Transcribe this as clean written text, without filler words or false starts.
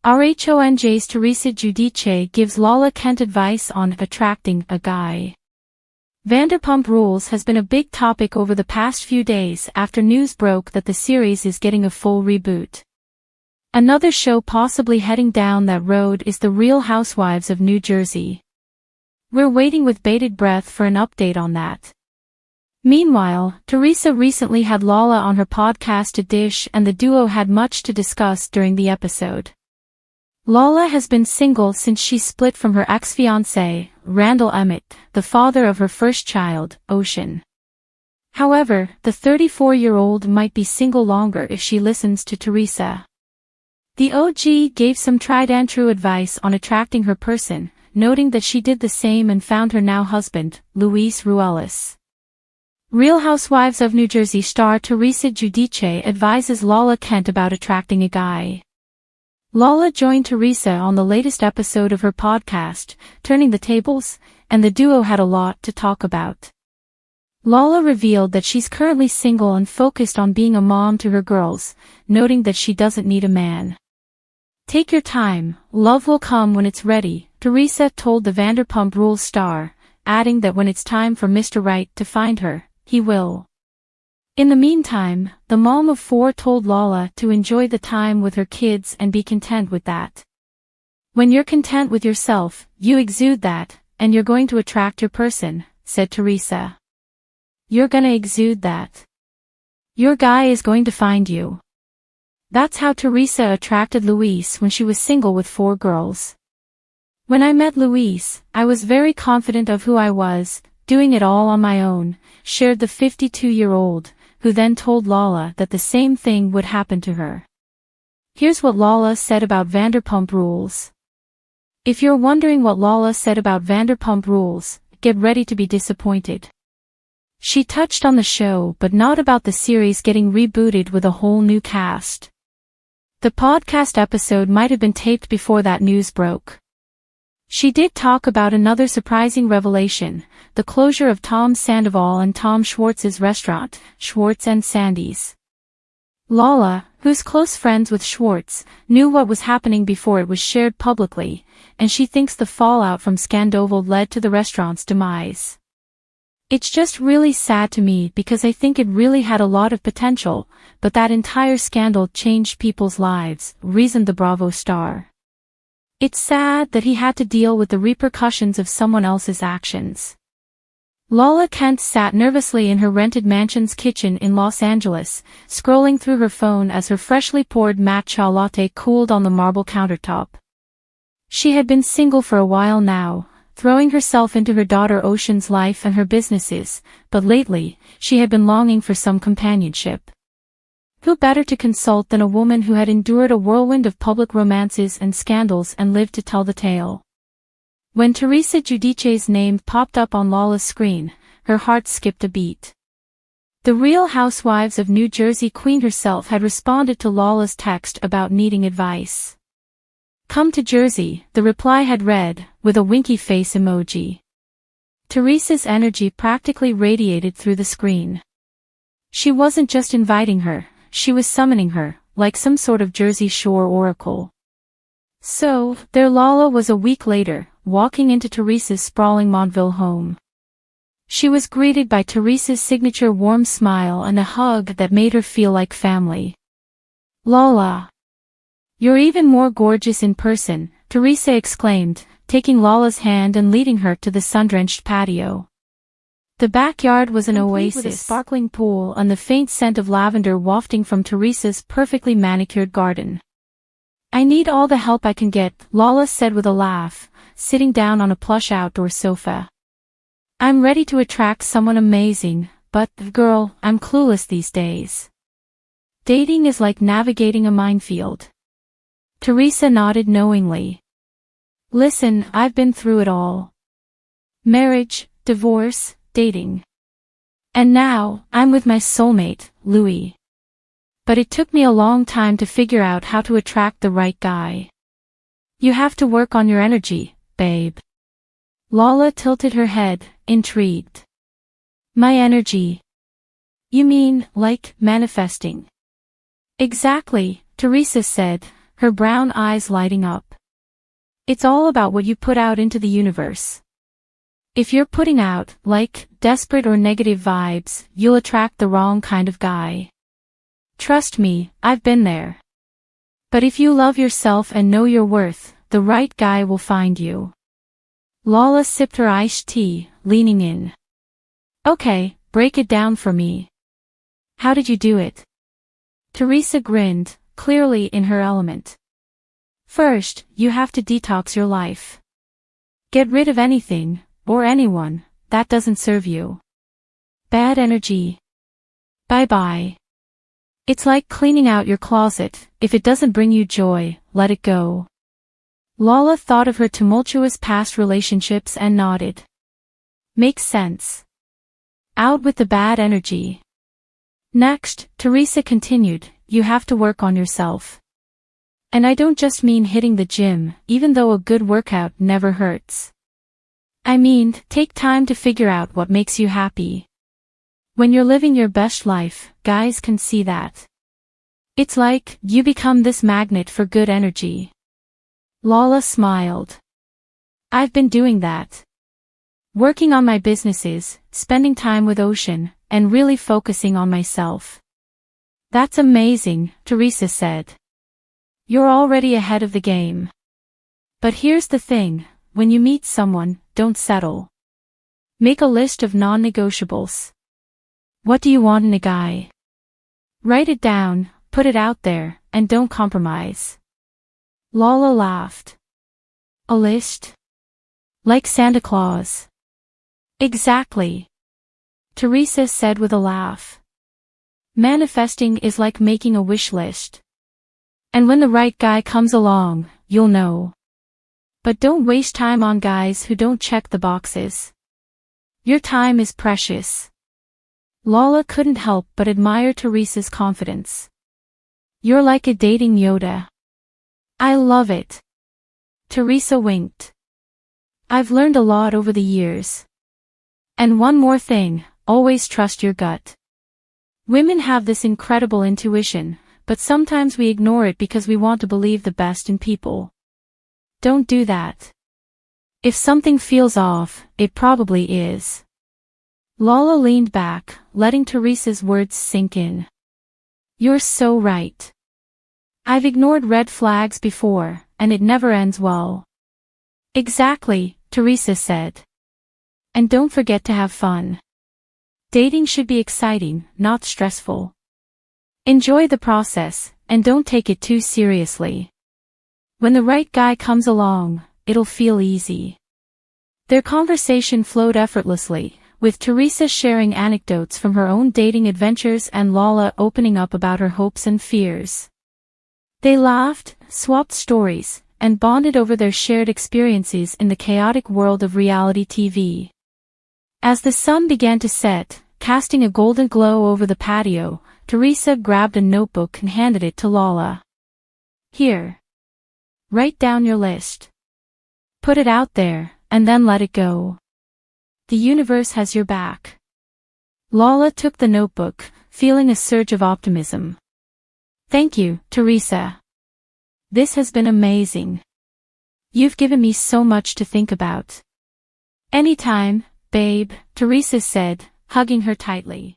RHONJ's Teresa Giudice gives Lola Kent advice on attracting a guy. Vanderpump Rules has been a big topic over the past few days after news broke that the series is getting a full reboot. Another show possibly heading down that road is The Real Housewives of New Jersey. We're waiting with bated breath for an update on that. Meanwhile, Teresa recently had Lola on her podcast Giudice, and the duo had much to discuss during the episode. Lola has been single since she split from her ex-fiancé, Randall Emmett, the father of her first child, Ocean. However, the 34-year-old might be single longer if she listens to Teresa. The OG gave some tried-and-true advice on attracting her person, noting that she did the same and found her now husband, Luis Ruelas. Real Housewives of New Jersey star Teresa Giudice advises Lola Kent about attracting a guy. Lola joined Teresa on the latest episode of her podcast, Turning the Tables, and the duo had a lot to talk about. Lola revealed that she's currently single and focused on being a mom to her girls, noting that she doesn't need a man. "Take your time, love will come when it's ready," Teresa told the Vanderpump Rules star, adding that when it's time for Mr. Right to find her, he will. In the meantime, the mom of four told Lola to enjoy the time with her kids and be content with that. "When you're content with yourself, you exude that, and you're going to attract your person," said Teresa. "You're gonna exude that. Your guy is going to find you." That's how Teresa attracted Luis when she was single with 4 girls. "When I met Luis, I was very confident of who I was, doing it all on my own," shared the 52-year-old, who then told Lola that the same thing would happen to her. Here's what Lola said about Vanderpump Rules. If you're wondering what Lola said about Vanderpump Rules, get ready to be disappointed. She touched on the show but not about the series getting rebooted with a whole new cast. The podcast episode might have been taped before that news broke. She did talk about another surprising revelation, the closure of Tom Sandoval and Tom Schwartz's restaurant, Schwartz and Sandy's. Lola, who's close friends with Schwartz, knew what was happening before it was shared publicly, and she thinks the fallout from Scandoval led to the restaurant's demise. "It's just really sad to me because I think it really had a lot of potential, but that entire scandal changed people's lives," reasoned the Bravo star. "It's sad that he had to deal with the repercussions of someone else's actions." Lola Kent sat nervously in her rented mansion's kitchen in Los Angeles, scrolling through her phone as her freshly poured matcha latte cooled on the marble countertop. She had been single for a while now, throwing herself into her daughter Ocean's life and her businesses, but lately, she had been longing for some companionship. Who better to consult than a woman who had endured a whirlwind of public romances and scandals and lived to tell the tale? When Teresa Giudice's name popped up on Lola's screen, her heart skipped a beat. The Real Housewives of New Jersey queen herself had responded to Lola's text about needing advice. "Come to Jersey," the reply had read, with a winky face emoji. Teresa's energy practically radiated through the screen. She wasn't just inviting her, she was summoning her, like some sort of Jersey Shore oracle. So, there Lola was a week later, walking into Teresa's sprawling Montville home. She was greeted by Teresa's signature warm smile and a hug that made her feel like family. "Lola, you're even more gorgeous in person," Teresa exclaimed, taking Lola's hand and leading her to the sun-drenched patio. The backyard was an oasis, with a sparkling pool and the faint scent of lavender wafting from Teresa's perfectly manicured garden. "I need all the help I can get," Lola said with a laugh, sitting down on a plush outdoor sofa. "I'm ready to attract someone amazing, but, girl, I'm clueless these days. Dating is like navigating a minefield." Teresa nodded knowingly. "Listen, I've been through it all. Marriage, divorce, dating. And now, I'm with my soulmate, Louis. But it took me a long time to figure out how to attract the right guy. You have to work on your energy, babe." Lola tilted her head, intrigued. "My energy? You mean, like, manifesting?" "Exactly," Teresa said, her brown eyes lighting up. It's all about what you put out into the universe. If you're putting out, like, desperate or negative vibes, you'll attract the wrong kind of guy. Trust me, I've been there. But if you love yourself and know your worth, the right guy will find you. Lala sipped her iced tea, leaning in. Okay, break it down for me. How did you do it? Teresa grinned, clearly in her element. First, you have to detox your life. Get rid of anything, or anyone, that doesn't serve you. Bad energy. Bye-bye. It's like cleaning out your closet. If it doesn't bring you joy, let it go. Lala thought of her tumultuous past relationships and nodded. Makes sense. Out with the bad energy. Next, Teresa continued, you have to work on yourself. And I don't just mean hitting the gym, even though a good workout never hurts. I mean, take time to figure out what makes you happy. When you're living your best life, guys can see that. It's like, you become this magnet for good energy. Lala smiled. I've been doing that. Working on my businesses, spending time with Ocean, and really focusing on myself. That's amazing, Teresa said. You're already ahead of the game. But here's the thing, when you meet someone, don't settle. Make a list of non-negotiables. What do you want in a guy? Write it down, put it out there, and don't compromise. Lala laughed. A list? Like Santa Claus. Exactly. Teresa said with a laugh. Manifesting is like making a wish list. And when the right guy comes along, you'll know. But don't waste time on guys who don't check the boxes. Your time is precious. Lala couldn't help but admire Teresa's confidence. You're like a dating Yoda. I love it. Teresa winked. I've learned a lot over the years. And one more thing, always trust your gut. Women have this incredible intuition, but sometimes we ignore it because we want to believe the best in people. Don't do that. If something feels off, it probably is. Lala leaned back, letting Teresa's words sink in. You're so right. I've ignored red flags before, and it never ends well. Exactly, Teresa said. And don't forget to have fun. Dating should be exciting, not stressful. Enjoy the process, and don't take it too seriously. When the right guy comes along, it'll feel easy. Their conversation flowed effortlessly, with Teresa sharing anecdotes from her own dating adventures and Lala opening up about her hopes and fears. They laughed, swapped stories, and bonded over their shared experiences in the chaotic world of reality TV. As the sun began to set, casting a golden glow over the patio, Teresa grabbed a notebook and handed it to Lala. Here. Write down your list. Put it out there, and then let it go. The universe has your back. Lala took the notebook, feeling a surge of optimism. Thank you, Teresa. This has been amazing. You've given me so much to think about. Anytime, babe, Teresa said, hugging her tightly.